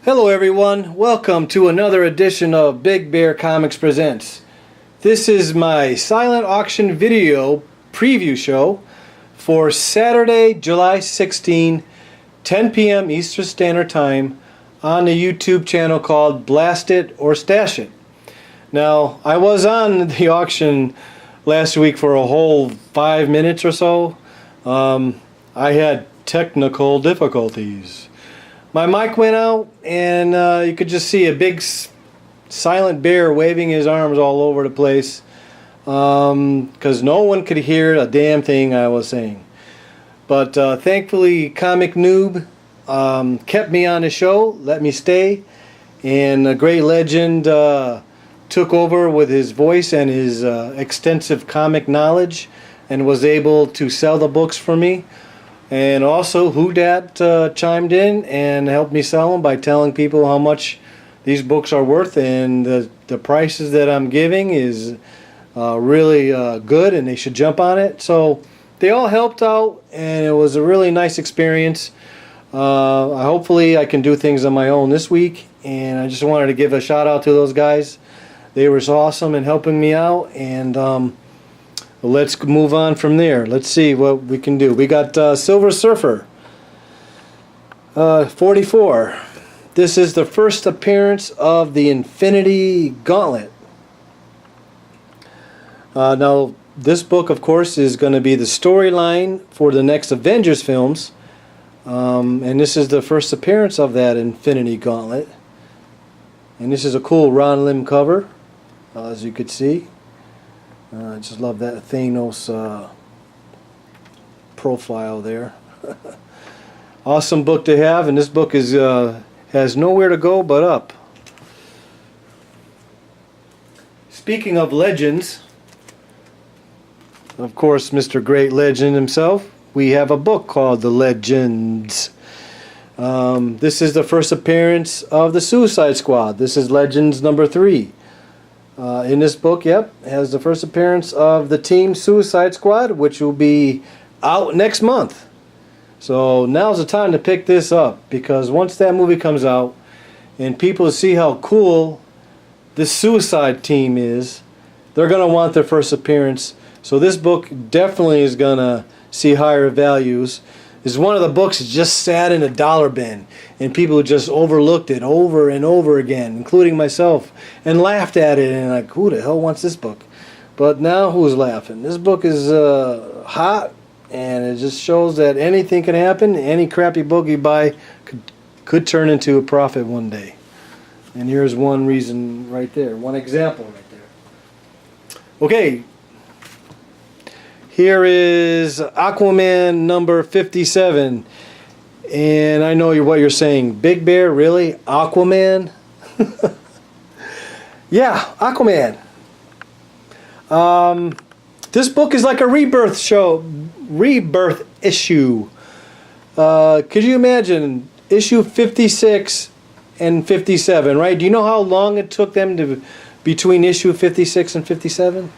Hello everyone, welcome to another edition of Big Bear Comics Presents. This is my silent auction video preview show for Saturday, July 16, 10 p.m. Eastern Standard Time on the YouTube channel called Blast It or Stash It. Now, I was on the auction last week for a whole 5 minutes or so. I had technical difficulties. My mic went out and you could just see a big silent bear waving his arms all over the place because no one could hear a damn thing I was saying. But thankfully Comic Noob kept me on the show, let me stay, and a great legend took over with his voice and his extensive comic knowledge and was able to sell the books for me. And also Who-Dat chimed in and helped me sell them by telling people how much these books are worth, and the prices that I'm giving is really good and they should jump on it. So they all helped out and it was a really nice experience. Hopefully I can do things on my own this week, and I just wanted to give a shout out to those guys. They were so awesome in helping me out, and let's move on from there. Let's see what we can do. We got Silver Surfer 44. This is the first appearance of the Infinity Gauntlet. Now, this book, of course, is going to be the storyline for the next Avengers films. And this is the first appearance of that Infinity Gauntlet. And this is a cool Ron Lim cover, as you could see. I just love that Thanos profile there. Awesome book to have, and this book is has nowhere to go but up. Speaking of legends, of course, Mr. Great Legend himself, we have a book called The Legends. This is the first appearance of the Suicide Squad. This is Legends number 3. In this book, has the first appearance of the Team Suicide Squad, which will be out next month. So now's the time to pick this up, because once that movie comes out and people see how cool this Suicide Team is, they're going to want their first appearance. So this book definitely is going to see higher values. It's one of the books that just sat in a dollar bin, and people just overlooked it over and over again, including myself, and laughed at it, and like, who the hell wants this book? But now who's laughing? This book is hot, and it just shows that anything can happen. Any crappy book you buy could turn into a profit one day. And here's one reason right there, one example right there. Okay. Here is Aquaman number 57, and I know what you're saying. Big Bear, really? Aquaman? Yeah, Aquaman. This book is like a rebirth issue. Could you imagine issue 56 and 57, right? Do you know how long it took them between issue 56 and 57?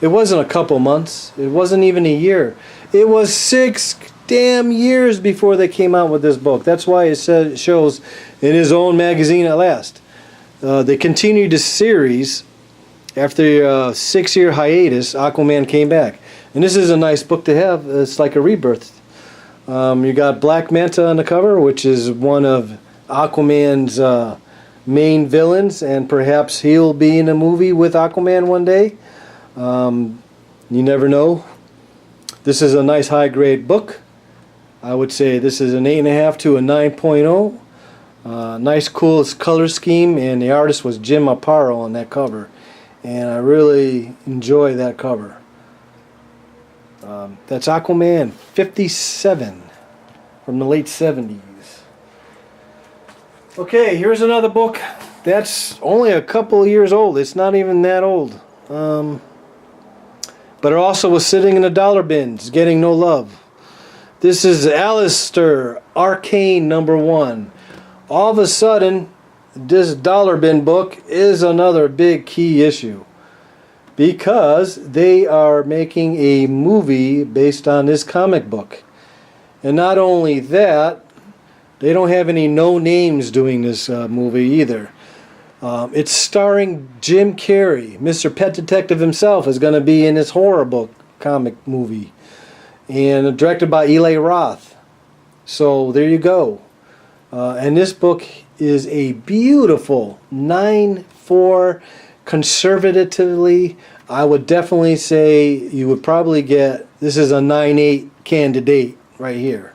It wasn't a couple months. It wasn't even a year. It was 6 damn years before they came out with this book. That's why it shows in his own magazine at last. They continued the series after a 6-year hiatus. Aquaman came back. And this is a nice book to have. It's like a rebirth. You got Black Manta on the cover, which is one of Aquaman's main villains, and perhaps he'll be in a movie with Aquaman one day. You never know. This is a nice high grade book. I would say this is an 8.5 to a 9.0. Nice cool color scheme, and the artist was Jim Aparo on that cover, and I really enjoy that cover. That's Aquaman 57 from the late 70s. Okay, here's another book that's only a couple of years old. It's not even that old. But it also was sitting in the dollar bins, getting no love. This is Alistair Arcane number 1. All of a sudden, this dollar bin book is another big key issue, because they are making a movie based on this comic book. And not only that, They don't have any no names doing this movie either. It's starring Jim Carrey. Mr. Pet Detective himself is going to be in this horror book comic movie. And directed by Eli Roth. So there you go. And this book is a beautiful 9.4 conservatively. I would definitely say you would probably get, this is a 9.8 candidate right here.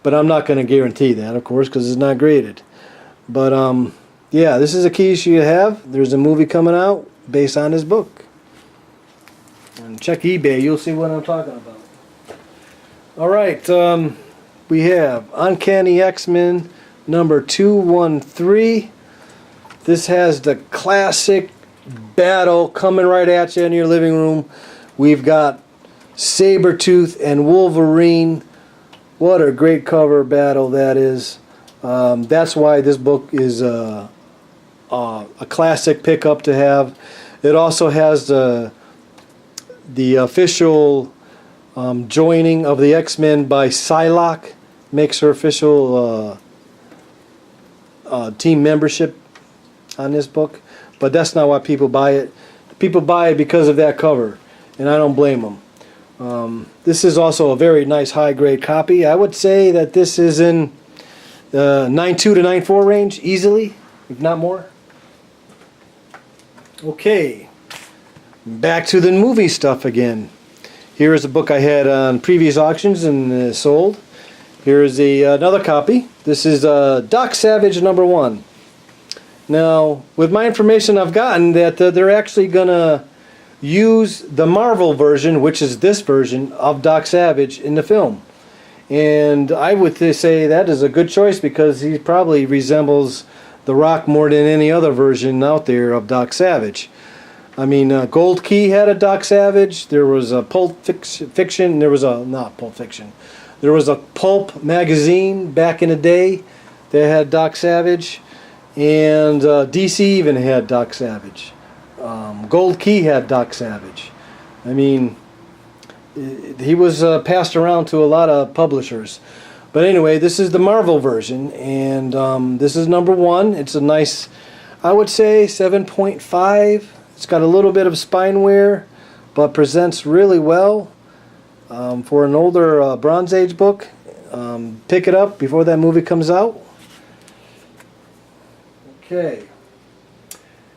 But I'm not going to guarantee that, of course, because it's not graded. But yeah, this is a key issue to have. There's a movie coming out based on this book. And check eBay, you'll see what I'm talking about. Alright, we have Uncanny X-Men number 213. This has the classic battle coming right at you in your living room. We've got Sabretooth and Wolverine. What a great cover battle that is. That's why this book is a classic pickup to have. It also has the official joining of the X-Men by Psylocke. Makes her official team membership on this book. But that's not why people buy it. People buy it because of that cover, and I don't blame them. This is also a very nice high-grade copy. I would say that this is in 9.2 to 9.4 range, easily, if not more. Okay, back to the movie stuff again. Here is a book I had on previous auctions and sold. Here is another copy. This is Doc Savage number 1. Now, with my information I've gotten that they're actually going to use the Marvel version, which is this version, of Doc Savage in the film. And I would say that is a good choice because he probably resembles The Rock more than any other version out there of Doc Savage. I mean, Gold Key had a Doc Savage. There was a Pulp Fiction. There was a, not Pulp Fiction. There was a Pulp magazine back in the day that had Doc Savage. And DC even had Doc Savage. Gold Key had Doc Savage. I mean, he was passed around to a lot of publishers. But anyway, this is the Marvel version, and this is number 1. It's a nice, I would say, 7.5. It's got a little bit of spine wear, but presents really well for an older Bronze Age book. Pick it up before that movie comes out. Okay.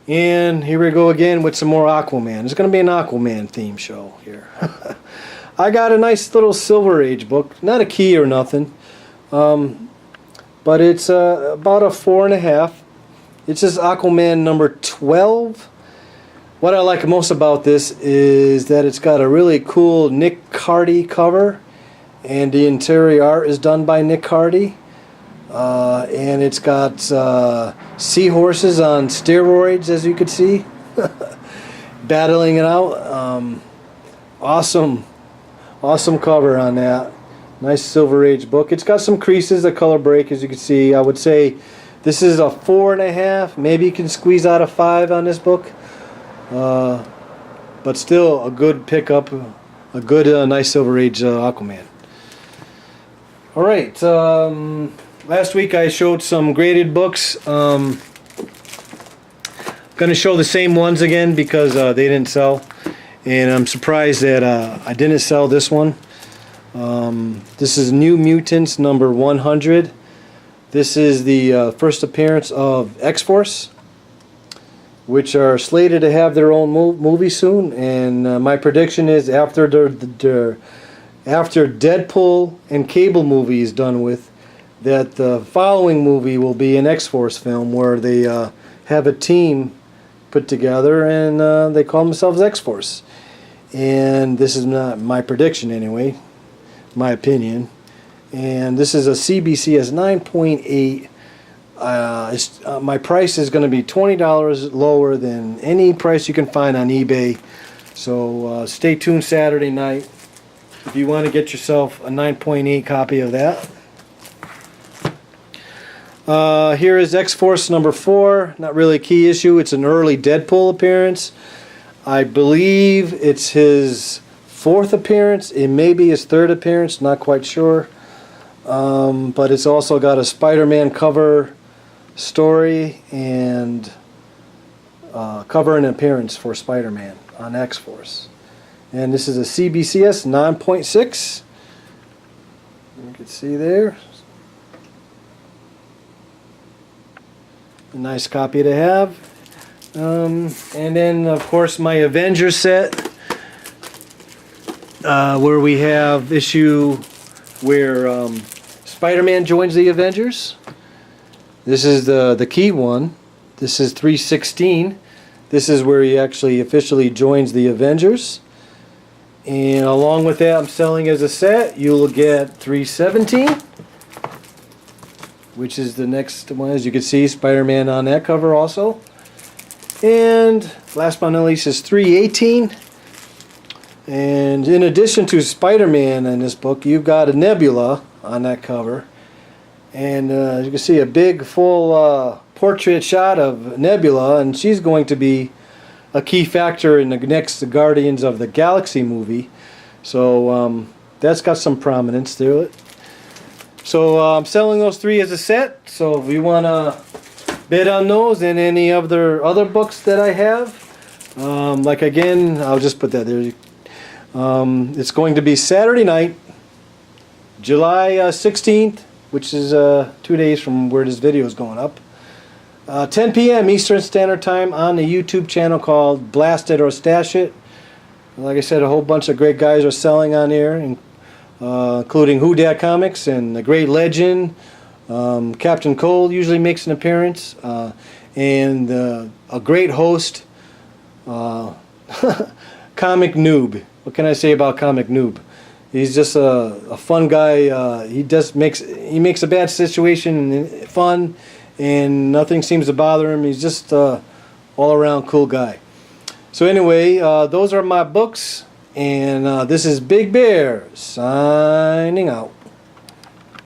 And here we go again with some more Aquaman. It's going to be an Aquaman theme show here. I got a nice little Silver Age book. Not a key or nothing. But it's about a 4.5. It's just Aquaman number 12. What I like most about this is that it's got a really cool Nick Cardy cover. And the interior art is done by Nick Cardy. And it's got seahorses on steroids, as you could see, battling it out. Awesome cover on that. Nice Silver Age book. It's got some creases, a color break, as you can see. I would say this is a 4.5. Maybe you can squeeze out a 5 on this book. But still a good pickup, a good, nice Silver Age Aquaman. All right. Last week I showed some graded books. Going to show the same ones again because they didn't sell. And I'm surprised that I didn't sell this one. This is New Mutants number 100. This is the first appearance of X-Force, which are slated to have their own movie soon. And my prediction is after Deadpool and Cable movie is done with, that the following movie will be an X-Force film where they have a team put together and they call themselves X-Force. And this is not my prediction anyway, my opinion. And this is a CBCS 9.8. My price is going to be $20 lower than any price you can find on eBay. So stay tuned Saturday night if you want to get yourself a 9.8 copy of that. Here is X-Force number 4. Not really a key issue. It's an early Deadpool appearance. I believe it's his 4th appearance. It may be his 3rd appearance. Not quite sure. but it's also got a Spider-Man cover story and cover and appearance for Spider-Man on X-Force. And this is a CBCS 9.6. You can see there. A nice copy to have. And then, of course, my Avengers set, where we have issue where Spider-Man joins the Avengers. This is the key one. This is 316. This is where he actually officially joins the Avengers. And along with that, I'm selling as a set. You'll get 317, which is the next one. As you can see, Spider-Man on that cover also. And last but not least is 318. And in addition to Spider-Man in this book, you've got a Nebula on that cover. And you can see a big full portrait shot of Nebula, and she's going to be a key factor in the next Guardians of the Galaxy movie. So that's got some prominence to it. So I'm selling those three as a set. So if you want to bid on those and any other books that I have, like again, I'll just put that there. It's going to be Saturday night, July 16th, which is 2 days from where this video is going up. 10 p.m. Eastern Standard Time on the YouTube channel called Blast It or Stash It. Like I said, a whole bunch of great guys are selling on here, including Who Dat Comics and The Great Legend. Captain Cold usually makes an appearance. And a great host, Comic Noob. What can I say about Comic Noob? He's just a fun guy. He makes a bad situation fun, and nothing seems to bother him. He's just all around cool guy. So anyway, those are my books, and this is Big Bear signing out.